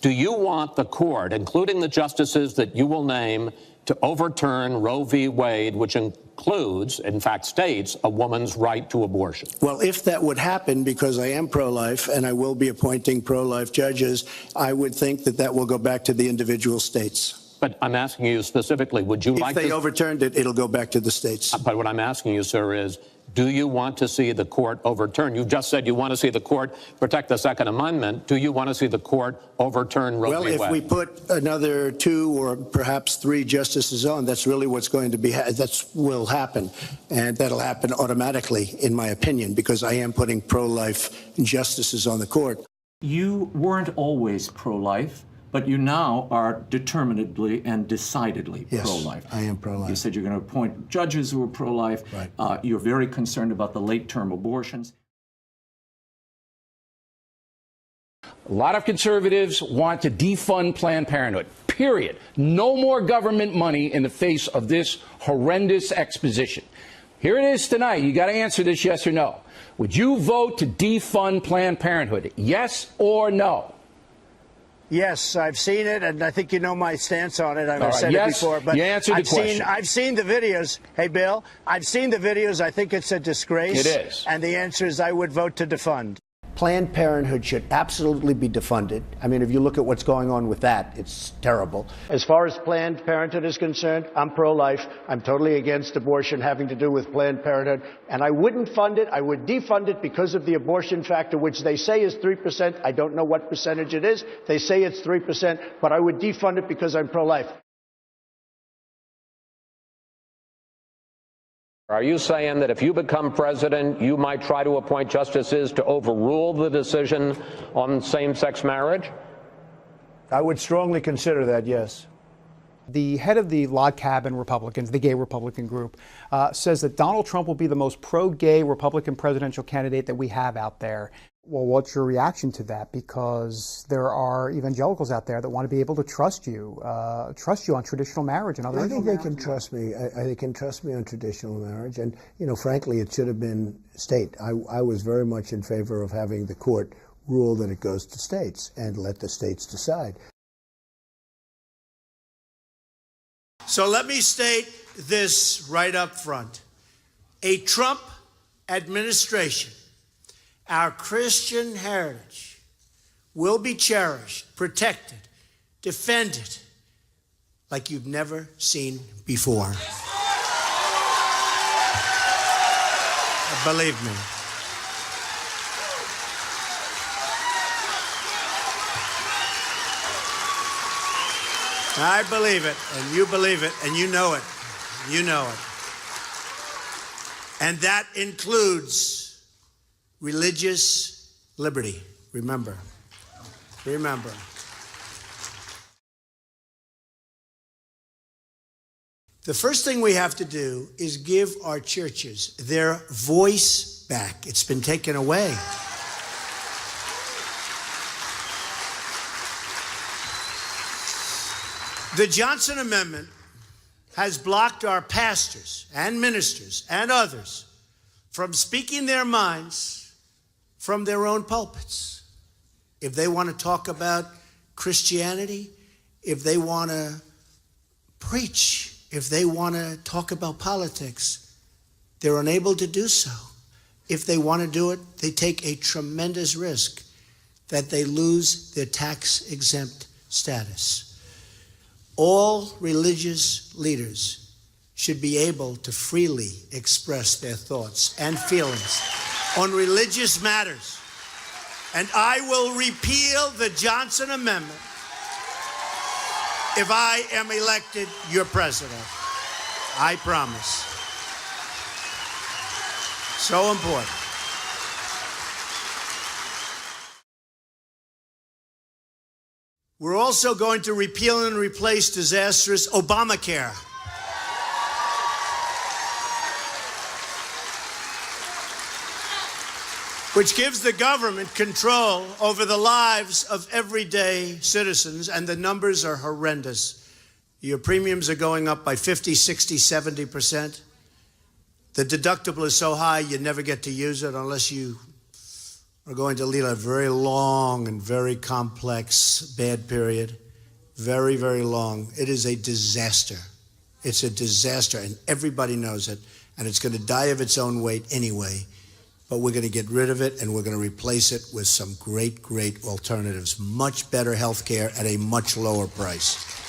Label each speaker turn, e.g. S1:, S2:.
S1: Do you want the court, including the justices that you will name, to overturn Roe v. Wade, which includes, in fact, states a woman's right to abortion?
S2: Well, if that would happen, because I am pro-life and I will be appointing pro-life judges, I would think that that will go back to the individual states.
S1: But I'm asking you specifically, would you like to...
S2: If they overturned it, it'll go back to the states.
S1: But what I'm asking you, sir, is do you want to see the court overturn? You just said you want to see the court protect the Second Amendment. Do you want to see the court overturn Roe v. Wade?
S2: Well, if we put another 2 or perhaps 3 justices on, that's really what's going to be, that will happen. And that'll happen automatically, in my opinion, because I am putting pro-life justices on the court.
S3: You weren't always pro-life, but you now are determinedly and decidedly pro-life.
S2: I am pro-life.
S3: You said you're going to appoint judges who are pro-life.
S2: Right.
S3: You're very concerned about the late-term abortions.
S4: A lot of conservatives want to defund Planned Parenthood, period. No more government money in the face of this horrendous exposition. Here it is tonight. You got to answer this yes or no. Would you vote to defund Planned Parenthood? Yes or no?
S2: Yes, I've seen it, and I think you know my stance on it. I've said it before, but
S4: you answered the question.
S2: I've seen the videos. Hey, Bill, I've seen the videos. I think it's a disgrace.
S4: It is.
S2: And the answer is I would vote to defund. Planned Parenthood should absolutely be defunded. I mean, if you look at what's going on with that, it's terrible. As far as Planned Parenthood is concerned, I'm pro-life. I'm totally against abortion having to do with Planned Parenthood. And I wouldn't fund it. I would defund it because of the abortion factor, which they say is 3%. I don't know what percentage it is. They say it's 3%, but I would defund it because I'm pro-life.
S1: Are you saying that if you become president, you might try to appoint justices to overrule the decision on same-sex marriage?
S2: I would strongly consider that, yes.
S5: The head of the Log Cabin Republicans, the gay Republican group, says that Donald Trump will be the most pro-gay Republican presidential candidate that we have out there. Well, what's your reaction to that? Because there are evangelicals out there that want to be able to trust you on traditional marriage and other.
S2: I think they can trust me. They can trust me on traditional marriage, and frankly, it should have been state. I was very much in favor of having the court rule that it goes to states and let the states decide. So let me state this right up front: a Trump administration, our Christian heritage will be cherished, protected, defended like you've never seen before. Believe me. I believe it, and you believe it, and you know it. You know it. And that includes religious liberty. Remember. Remember. The first thing we have to do is give our churches their voice back. It's been taken away. The Johnson Amendment has blocked our pastors and ministers and others from speaking their minds from their own pulpits. If they want to talk about Christianity, if they want to preach, if they want to talk about politics, they're unable to do so. If they want to do it, they take a tremendous risk that they lose their tax-exempt status. All religious leaders should be able to freely express their thoughts and feelings on religious matters. And I will repeal the Johnson Amendment if I am elected your president. I promise. So important. We're also going to repeal and replace disastrous Obamacare. Which gives the government control over the lives of everyday citizens, and the numbers are horrendous. Your premiums are going up by 50, 60, 70%. The deductible is so high you never get to use it unless you are going to lead a very long and very complex bad period. Very, very long. It is a disaster. It's a disaster, and everybody knows it, and it's going to die of its own weight anyway. But we're going to get rid of it, and we're going to replace it with some great, great alternatives. Much better health care at a much lower price.